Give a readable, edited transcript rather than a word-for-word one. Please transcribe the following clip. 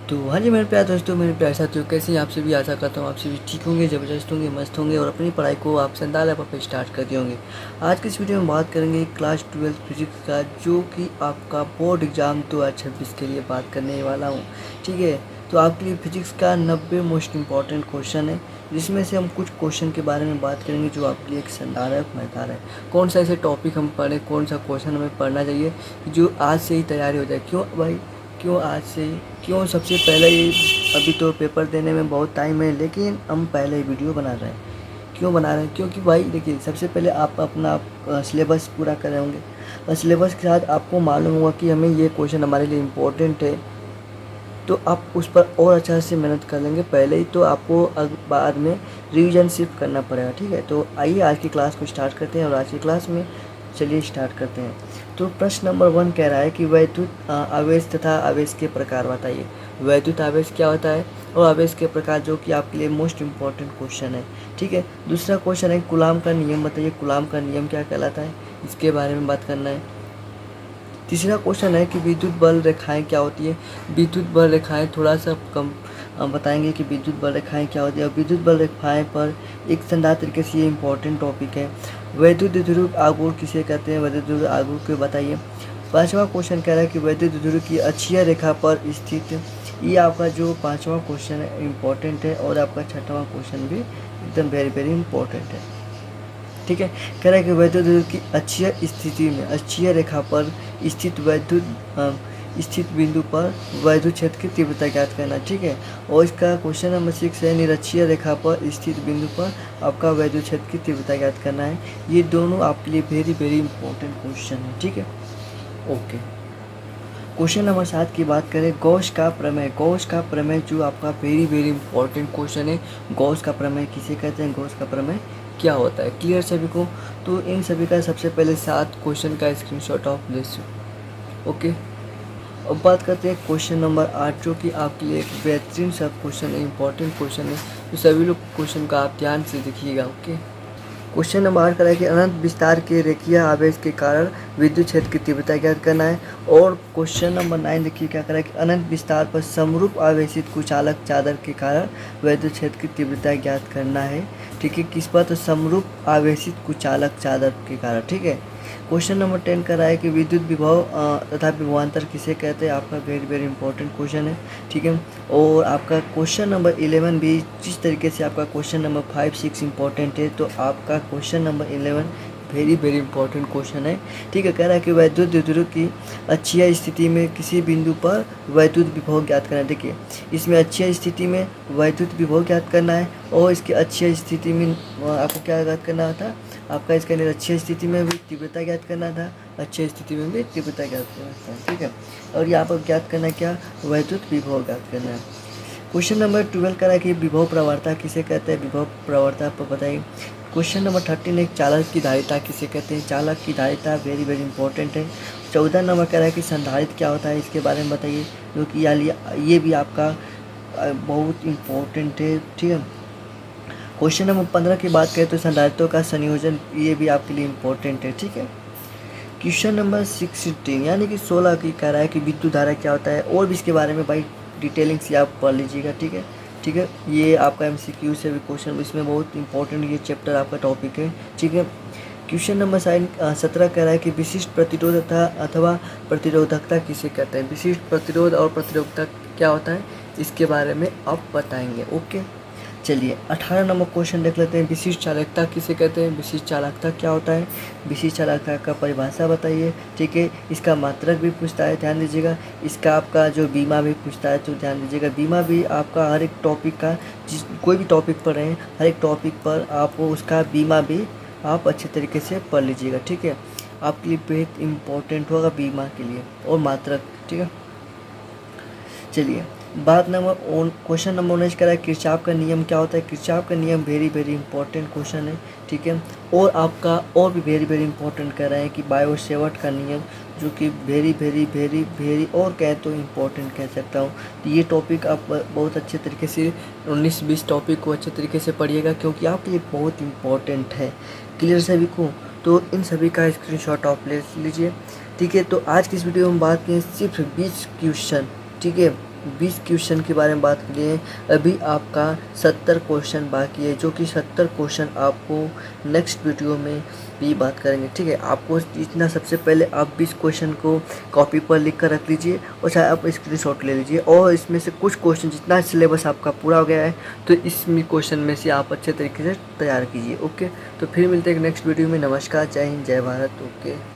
तो हाँ जी मेरे प्यारे दोस्तों, मेरे प्यारे साथियों, कैसे हैं आप सभी। आशा करता हूँ आप सभी ठीक होंगे, ज़बरदस्त होंगे, मस्त होंगे और अपनी पढ़ाई को आप शानदार लेवल पर स्टार्ट कर दिए होंगे। आज की इस वीडियो में बात करेंगे क्लास 12 फिजिक्स का, जो कि आपका बोर्ड एग्ज़ाम 2026 के लिए बात करने वाला हूँ। ठीक है, तो आपके लिए फिजिक्स का 90 मोस्ट इंपॉर्टेंट क्वेश्चन है, जिसमें से हम कुछ क्वेश्चन के बारे में बात करेंगे जो आपके लिए एक शानदार है, मज़ेदार है। कौन सा ऐसे टॉपिक हम पढ़ें, कौन सा क्वेश्चन हमें पढ़ना चाहिए जो आज से ही तैयारी हो जाए। क्यों भाई, क्यों आज से ही, क्यों सबसे पहले ही। अभी तो पेपर देने में बहुत टाइम है, लेकिन हम पहले ही वीडियो बना रहे हैं। क्यों बना रहे हैं? क्योंकि भाई देखिए, सबसे पहले आप अपना सिलेबस पूरा कर रहे होंगे और सिलेबस के साथ आपको मालूम होगा कि हमें ये क्वेश्चन हमारे लिए इम्पोर्टेंट है, तो आप उस पर और अच्छा से मेहनत कर लेंगे पहले ही, तो आपको बाद में रिवीजन सिर्फ करना पड़ेगा। ठीक है, तो आइए आज की क्लास को स्टार्ट करते हैं और आज की क्लास में चलिए स्टार्ट करते हैं। तो प्रश्न नंबर 1 कह रहा है कि वैद्युत आवेश तथा आवेश के प्रकार बताइए। वैद्युत आवेश क्या होता है और आवेश के प्रकार, जो कि आपके लिए मोस्ट इंपॉर्टेंट क्वेश्चन है। ठीक है, दूसरा क्वेश्चन है कूलाम का नियम बताइए। कूलाम का नियम क्या कहलाता है, इसके बारे में बात करना है। तीसरा क्वेश्चन है कि विद्युत बल रेखाएं क्या होती है। विद्युत बल रेखाएं थोड़ा सा कम बताएंगे कि विद्युत बल रेखाएं क्या होती है। और विद्युत बल रेखाएं पर एक शानदार तरीके से ये इंपॉर्टेंट टॉपिक है। वैद्युत ध्रुव आघूर्ण किसे कहते हैं, वैद्युत ध्रुव आघूर्ण को बताइए। पांचवा क्वेश्चन कह रहा है कि वैद्युत ध्रुव की अक्षीय रेखा पर स्थित। ये आपका जो पांचवा क्वेश्चन है इम्पोर्टेंट है, और आपका छठवां क्वेश्चन भी एकदम वेरी वेरी इंपॉर्टेंट है। ठीक है, कह रहा है कि वैद्युत ध्रुव की अक्षीय स्थिति में, अक्षीय रेखा पर स्थित स्थित बिंदु पर वैद्युत क्षेत्र की तीव्रता ज्ञात करना। ठीक है, और इसका क्वेश्चन नंबर 6 है निरक्षीय रेखा पर स्थित बिंदु पर आपका वैद्युत क्षेत्र की तीव्रता ज्ञात करना है। ये दोनों आपके लिए वेरी वेरी इंपॉर्टेंट क्वेश्चन है। ठीक है, ओके। क्वेश्चन नंबर 7 की बात करें, गॉस का प्रमेय। गॉस का प्रमेय जो आपका वेरी वेरी इंपॉर्टेंट क्वेश्चन है। गॉस का प्रमेय किसे कहते हैं, गॉस का प्रमेय क्या होता है, क्लियर सभी को। तो इन सभी का सबसे पहले 7 क्वेश्चन का स्क्रीनशॉट ऑफ ले। ओके, अब बात करते हैं क्वेश्चन नंबर 8, जो कि आपके लिए एक बेहतरीन सा क्वेश्चन है, इंपॉर्टेंट क्वेश्चन है। तो सभी लोग क्वेश्चन का आप ध्यान से देखिएगा। ओके, क्वेश्चन नंबर 8 करा है कि अनंत विस्तार के रेखीय आवेश के कारण विद्युत क्षेत्र की तीव्रता ज्ञात करना है। और क्वेश्चन नंबर 9 देखिए क्या करा है कि अनंत विस्तार पर समरूप आवेशित कुचालक चादर के कारण विद्युत क्षेत्र की तीव्रता ज्ञात करना है। ठीक है, किस पर, तो समरूप आवेशित कुचालक चादर के कारण। ठीक है, क्वेश्चन नंबर 10 का रहा है कि विद्युत विभव तथा विभवांतर किसे कहते हैं। आपका वेरी वेरी इंपॉर्टेंट क्वेश्चन है। ठीक है, और आपका क्वेश्चन नंबर 11 भी जिस तरीके से आपका क्वेश्चन नंबर 5, 6 इंपॉर्टेंट है, तो आपका question number 11 very very important question है। ठीक है, कह रहा है कि वैद्युत ध्रुव की अक्षीय स्थिति में किसी बिंदु पर वैद्युत विभव ज्ञात करना है। देखिए, इसमें अक्षीय स्थिति में वैद्युत विभव ज्ञात करना है, और इसकी अक्षीय स्थिति में आपको क्या ज्ञात करना था, आपका इसके अंदर अक्षीय स्थिति में भी तीव्रता ज्ञात करना था, अक्षीय स्थिति में भी तीव्रता ज्ञात करना था। ठीक है, और यहाँ पर ज्ञात करना क्या, वैद्युत विभव ज्ञात करना है। क्वेश्चन नंबर 12 करा कि विभव प्रवणता किसे कहते हैं, विभव प्रवणता पर बताइए। क्वेश्चन नंबर 13 एक चालक की धारिता किसे कहते हैं। चालक की धारिता वेरी वेरी इंपॉर्टेंट है। 14 नंबर कह रहा है कि संधारित्र क्या होता है, इसके बारे में बताइए, जो कि ये भी आपका बहुत इंपॉर्टेंट है। ठीक है, क्वेश्चन नंबर 15 की बात करें तो संधारित्रों का संयोजन, ये भी आपके लिए इम्पोर्टेंट है। ठीक है, क्वेश्चन नंबर 16 यानी कि 16 की कह रहा है कि विद्युत धारा क्या होता है, और भी इसके बारे में भाई डिटेलिंग से आप पढ़ लीजिएगा। ठीक है, ठीक है, ये आपका MCQ से भी क्वेश्चन, इसमें बहुत इंपॉर्टेंट ये चैप्टर आपका टॉपिक है। ठीक है, क्वेश्चन नंबर 17 कह रहा है कि विशिष्ट प्रतिरोध अथवा प्रतिरोधकता किसे कहते हैं। विशिष्ट प्रतिरोध और प्रतिरोधकता क्या होता है, इसके बारे में आप बताएंगे। ओके, चलिए 18 नंबर क्वेश्चन देख लेते हैं, विशिष्ट चालकता किसे कहते हैं। विशिष्ट चालकता क्या होता है, विशिष्ट चालकता का परिभाषा बताइए। ठीक है, इसका मात्रक भी पूछता है, ध्यान दीजिएगा। इसका आपका जो बीमा भी पूछता है, तो ध्यान दीजिएगा। बीमा भी आपका हर एक टॉपिक का, कोई भी टॉपिक पर रहें, हर एक टॉपिक पर आप उसका बीमा भी आप अच्छे तरीके से पढ़ लीजिएगा। ठीक है, आपके लिए बेहद इम्पोर्टेंट होगा बीमा के लिए, और मात्रक। ठीक है, चलिए बात नंबर क्वेश्चन नंबर 19 करा है किरचॉफ का नियम क्या होता है। किरचॉफ का नियम वेरी वेरी इंपॉर्टेंट क्वेश्चन है। ठीक है, और आपका और भी वेरी वेरी इंपॉर्टेंट कह रहे हैं कि बायो-सेवर्ट का नियम, जो कि वेरी वेरी वेरी वेरी और कहे तो इम्पोर्टेंट कह सकता हूँ। तो ये टॉपिक आप बहुत अच्छे तरीके से 19-20 टॉपिक को अच्छे तरीके से पढ़िएगा, क्योंकि आपके लिए बहुत इंपॉर्टेंट है। क्लियर सभी को, तो इन सभी का स्क्रीनशॉट आप ले लीजिए। ठीक है, तो आज की इस वीडियो में बात करें सिर्फ 20 क्वेश्चन। ठीक है, 20 क्वेश्चन के बारे में बात कर लिए हैं। अभी आपका 70 क्वेश्चन बाकी है, जो कि 70 क्वेश्चन आपको नेक्स्ट वीडियो में भी बात करेंगे। ठीक है, आपको इतना सबसे पहले आप 20 क्वेश्चन को कॉपी पर लिख कर रख लीजिए और चाहे आप स्क्रीनशॉट ले लीजिए, और इसमें से कुछ क्वेश्चन जितना सिलेबस आपका पूरा हो गया है तो इसमें क्वेश्चन में से आप अच्छे तरीके से तैयार कीजिए। ओके, तो फिर मिलते हैं एक नेक्स्ट वीडियो में। नमस्कार, जय हिंद, जय भारत। ओके।